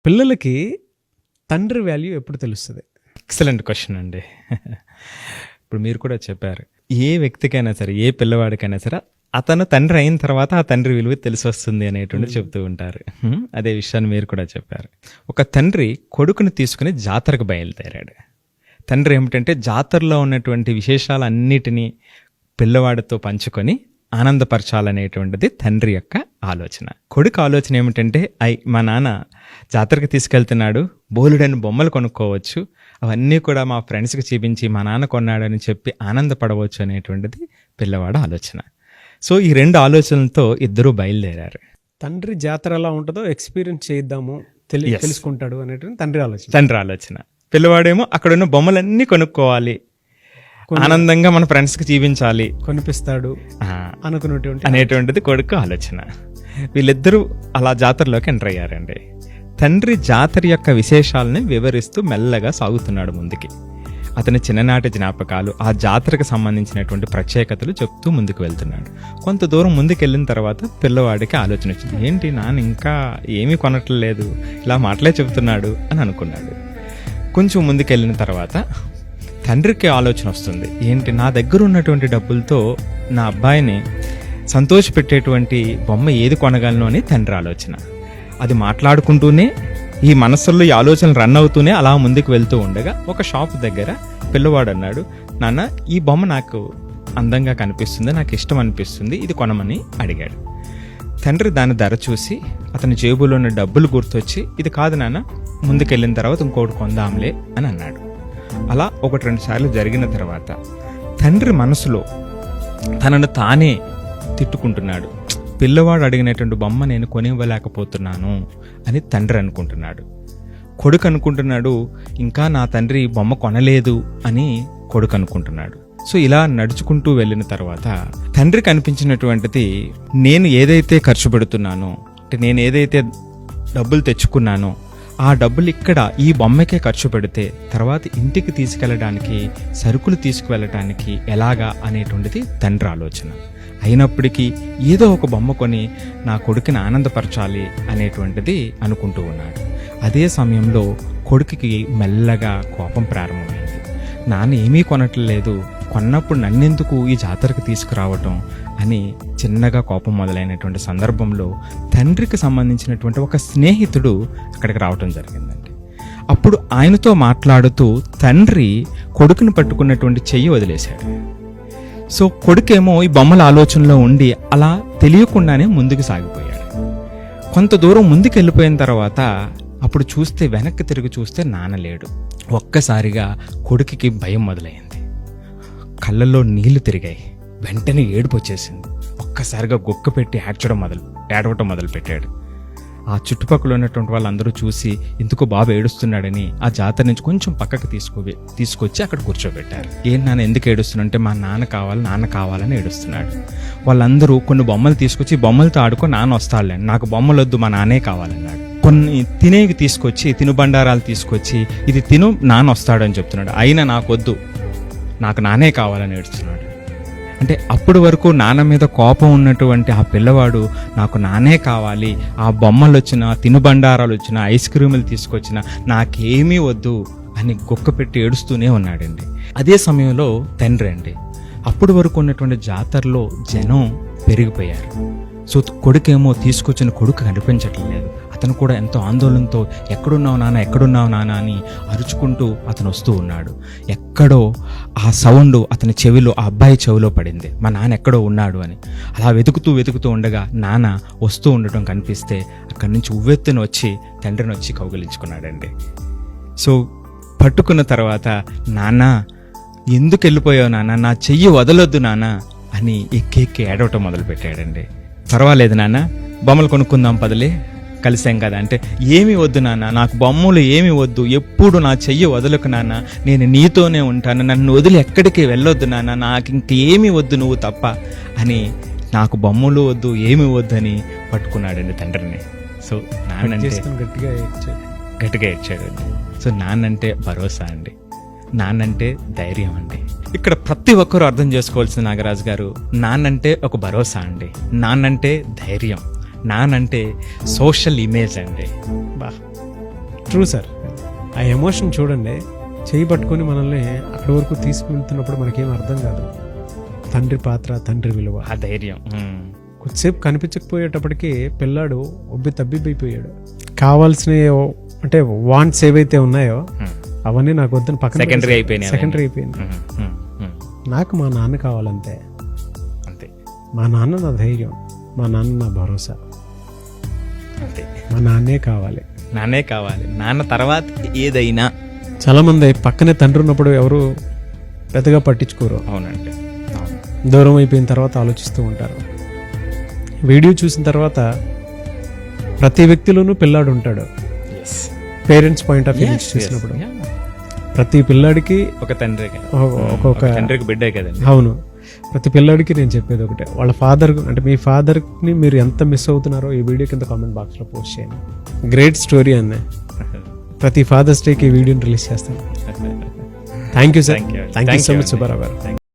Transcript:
పిల్లలకి తండ్రి వాల్యూ ఎప్పుడు తెలుస్తుంది? ఎక్సలెంట్ క్వశ్చన్ అండి. ఇప్పుడు మీరు కూడా చెప్పారు, ఏ వ్యక్తికైనా సరే, ఏ పిల్లవాడికైనా సరే అతను తండ్రి అయిన తర్వాత ఆ తండ్రి విలువ తెలిసి వస్తుంది అనేటువంటి చెప్తూ ఉంటారు. అదే విషయాన్ని మీరు కూడా చెప్పారు. ఒక తండ్రి కొడుకుని తీసుకుని జాతరకు బయలుదేరాడు. తండ్రి ఏమిటంటే జాతరలో ఉన్నటువంటి విశేషాలన్నిటినీ పిల్లవాడితో పంచుకొని ఆనందపరచాలనేటువంటిది తండ్రి యొక్క ఆలోచన. కొడుకు ఆలోచన ఏమిటంటే, మా నాన్న జాతరకు తీసుకెళ్తున్నాడు, బోలుడని బొమ్మలు కొనుక్కోవచ్చు, అవన్నీ కూడా మా ఫ్రెండ్స్కి చూపించి మా నాన్న కొన్నాడని చెప్పి ఆనందపడవచ్చు అనేటువంటిది పిల్లవాడు ఆలోచన. సో ఈ రెండు ఆలోచనలతో ఇద్దరూ బయలుదేరారు. తండ్రి జాతర ఎలా ఉంటుందో ఎక్స్పీరియన్స్ చేద్దాము, తెలుసుకుంటాడు అనేటువంటి తండ్రి ఆలోచన. పిల్లవాడేమో అక్కడున్న బొమ్మలన్నీ కొనుక్కోవాలి, ఆనందంగా మన ఫ్రెండ్స్కి చూపించాలి, కొనిపిస్తాడు అనేటువంటిది కొడుకు ఆలోచన. వీళ్ళిద్దరూ అలా జాతరలోకి ఎంటర్ అయ్యారండి. తండ్రి జాతర యొక్క విశేషాలని వివరిస్తూ మెల్లగా సాగుతున్నాడు ముందుకి. అతని చిన్ననాటి జ్ఞాపకాలు, ఆ జాతరకు సంబంధించినటువంటి ప్రత్యేకతలు చెప్తూ ముందుకు వెళ్తున్నాడు. కొంత దూరం ముందుకు వెళ్ళిన తర్వాత పిల్లవాడికి ఆలోచన వచ్చింది, ఏంటి నాన్న ఇంకా ఏమీ కొనట్లేదు, ఇలా మాటలే చెబుతున్నాడు అని అనుకున్నాడు. కొంచెం ముందుకు వెళ్ళిన తర్వాత తండ్రికి ఆలోచన వస్తుంది, ఏంటి నా దగ్గర ఉన్నటువంటి డబ్బులతో నా అబ్బాయిని సంతోషపెట్టేటువంటి బొమ్మ ఏది కొనగలను అని తండ్రి ఆలోచన. అది మాట్లాడుకుంటూనే ఈ మనస్సుల్లో ఈ ఆలోచనలు రన్ అవుతూనే అలా ముందుకు వెళ్తూ ఉండగా ఒక షాప్ దగ్గర పిల్లవాడు అన్నాడు, నాన్న ఈ బొమ్మ నాకు అందంగా కనిపిస్తుంది, నాకు ఇష్టం అనిపిస్తుంది, ఇది కొనమని అడిగాడు. తండ్రి దాని ధర చూసి అతని జేబులో ఉన్న డబ్బులు గుర్తొచ్చి, ఇది కాదు నాన్న, ముందుకెళ్ళిన తర్వాత ఇంకోటి కొందాంలే అని అన్నాడు. అలా 1-2 సార్లు జరిగిన తర్వాత తండ్రి మనసులో తనను తానే తిట్టుకుంటున్నాడు. పిల్లవాడు అడిగినటువంటి బొమ్మ నేను కొనివ్వలేకపోతున్నాను అని తండ్రి అనుకుంటున్నాడు. కొడుకు అనుకుంటున్నాడు, ఇంకా నా తండ్రి బొమ్మ కొనలేదు అని కొడుకు అనుకుంటున్నాడు. సో ఇలా నడుచుకుంటూ వెళ్ళిన తర్వాత తండ్రికి అనిపించినటువంటిది, నేను ఏదైతే ఖర్చు పెడుతున్నానో, అంటే నేను ఏదైతే డబ్బులు తెచ్చుకున్నానో ఆ డబ్బులు ఇక్కడ ఈ బొమ్మకే ఖర్చు పెడితే తర్వాత ఇంటికి తీసుకెళ్ళడానికి, సరుకులు తీసుకువెళ్ళటానికి ఎలాగా అనేటువంటిది తండ్రి ఆలోచన. అయినప్పటికీ ఏదో ఒక బొమ్మ కొని నా కొడుకుని ఆనందపరచాలి అనేటువంటిది అనుకుంటూ ఉన్నాడు. అదే సమయంలో కొడుకుకి మెల్లగా కోపం ప్రారంభమైంది. నాన్న ఏమీ కొనట్లేదు, కొన్నప్పుడు నన్నెందుకు ఈ జాతరకు తీసుకురావటం అని చిన్నగా కోపం మొదలైనటువంటి సందర్భంలో తండ్రికి సంబంధించినటువంటి ఒక స్నేహితుడు అక్కడికి రావటం జరిగిందండి. అప్పుడు ఆయనతో మాట్లాడుతూ తండ్రి కొడుకుని పట్టుకున్నటువంటి చెయ్యి వదిలేశాడు. సో కొడుకేమో ఈ బొమ్మల ఆలోచనలో ఉండి అలా తెలియకుండానే ముందుకు సాగిపోయాడు. కొంత దూరం ముందుకు వెళ్ళిపోయిన తర్వాత అప్పుడు చూస్తే, వెనక్కి తిరిగి చూస్తే నాన్న లేడు. ఒక్కసారిగా కొడుకుకి భయం మొదలైంది, కళ్ళల్లో నీళ్లు తిరిగాయి, వెంటనే ఏడుపు వచ్చేసింది. ఒక్కసారిగా గుక్క పెట్టి ఏడవటం మొదలు పెట్టాడు. ఆ చుట్టుపక్కల ఉన్నటువంటి వాళ్ళందరూ చూసి ఎందుకో బాబు ఏడుస్తున్నాడని ఆ జాతర నుంచి కొంచెం పక్కకు తీసుకొచ్చి అక్కడ కూర్చోబెట్టారు. ఏంటి నాన్న ఎందుకు ఏడుస్తున్నంటే, మా నాన్న కావాలని ఏడుస్తున్నాడు. వాళ్ళందరూ కొన్ని బొమ్మలు తీసుకొచ్చి, బొమ్మలతో ఆడుకో నాన్న వస్తాడులే, నాకు బొమ్మలు వద్దు, మా నాన్నే కావాలన్నాడు. కొన్ని తినేవి తీసుకొచ్చి, తినుబండారాలు తీసుకొచ్చి, ఇది తిను నాన్న వస్తాడని చెప్తున్నాడు. అయినా నాకొద్దు, నాకు నాన్నే కావాలని ఏడుస్తున్నాడు. అంటే అప్పటి వరకు నాన్న మీద కోపం ఉన్నటువంటి ఆ పిల్లవాడు నాకు నాన్నే కావాలి, ఆ బొమ్మలు వచ్చినా, తినుబండారాలు వచ్చినా, ఐస్ క్రీములు తీసుకొచ్చినా నాకేమీ వద్దు అని గుక్క పెట్టి ఏడుస్తూనే ఉన్నాడండి. అదే సమయంలో తండ్రి అండి, అప్పటి వరకు ఉన్నటువంటి జాతరలో జనం పెరిగిపోయారు. సో కొడుకేమో తీసుకొచ్చిన కొడుకు కనిపించట్లేదు. అతను కూడా ఎంతో ఆందోళనతో ఎక్కడున్నావు నాన్న అని అరుచుకుంటూ అతను వస్తూ ఉన్నాడు. ఎక్కడో ఆ సౌండ్ అతని చెవిలో, ఆ అబ్బాయి చెవిలో పడింది, మా నాన్న ఎక్కడో ఉన్నాడు అని. అలా వెతుకుతూ ఉండగా నాన్న వస్తూ ఉండటం కనిపిస్తే అక్కడి నుంచి ఉవ్వెత్తున వచ్చి తండ్రిని వచ్చి కౌగిలించుకున్నాడండి. సో పట్టుకున్న తర్వాత, నాన్న ఎందుకు వెళ్ళిపోయావు నాన్న, నా చెయ్యి వదలొద్దు నాన్న అని ఎక్కి ఏడవటం మొదలు పెట్టాడండి. పర్వాలేదు నాన్న, బొమ్మలు కొనుక్కుందాం పదలే, కలిసాం కదా అంటే, ఏమి వద్దు నాన్న, నాకు బొమ్మలు ఏమి వద్దు, ఎప్పుడు నా చెయ్యి వదలకు నాన్న, నేను నీతోనే ఉంటాను, నన్ను వదిలి ఎక్కడికి వెళ్ళొద్దు నాన్న, నాకు ఇంకేమీ వద్దు నువ్వు తప్ప అని, నాకు బొమ్మలు వద్దు ఏమి వద్దు అని పట్టుకున్నాడండి తండ్రిని. సో నాన్నంటే గట్టిగా ఏడ్చాడండి. సో నాన్నంటే భరోసా అండి, నాన్నంటే ధైర్యం అండి. ఇక్కడ ప్రతి ఒక్కరూ అర్థం చేసుకోవాల్సిన నాగరాజు గారు, నాన్నంటే ఒక భరోసా అండి, నాన్నంటే ధైర్యం, నానంటే సోషల్ ఇమేజ్ అండి. True sir. ఆ ఎమోషన్ చూడండి, చేయి పట్టుకొని మనల్ని అక్కడి వరకు తీసుకువెళ్తున్నప్పుడు మనకేం అర్థం కాదు. తండ్రి పాత్ర, తండ్రి విలువ, ఆ ధైర్యం. కొద్దిసేపు కనిపించకపోయేటప్పటికి పిల్లాడు తబ్బిబ్బైపోయాడు. కావాల్సిన అంటే వాంట్స్ ఏవైతే ఉన్నాయో అవన్నీ నాకు వద్దని పక్కన సెకండరీ అయిపోయినాయి. నాకు మా నాన్న కావాలంతే. అంతే. మా నాన్న నా ధైర్యం, మా నాన్న నా భరోసా, అంతే. మా నాన్నే కావాలి. నాన్న తర్వాత ఏదైనా. చాలా మంది పక్కనే తండ్రి ఉన్నప్పుడు ఎవరు పెద్దగా పట్టించుకోరు. అవునండి. దూరం అయిపోయిన తర్వాత ఆలోచిస్తూ ఉంటారు. వీడియో చూసిన తర్వాత ప్రతి వ్యక్తిలోనూ పిల్లాడు ఉంటాడు. పేరెంట్స్ పాయింట్ ఆఫ్ వ్యూ నుంచి చూసినప్పుడు ప్రతి పిల్లాడికి ఒక తండ్రి, ఒక్కొక్క తండ్రికి బిడ్డే కదండి. అవును. ప్రతి పిల్లాడికి నేను చెప్పేది ఒకటే, వాళ్ళ ఫాదర్ అంటే మీ ఫాదర్ని మీరు ఎంత మిస్ అవుతున్నారో ఈ వీడియో కింద కామెంట్ బాక్స్లో పోస్ట్ చేయండి. గ్రేట్ స్టోరీ అన్న. ప్రతి ఫాదర్స్ డేకి ఈ వీడియోని రిలీజ్ చేస్తాను. Thank you sir. Thank you so much Subbarao గారు.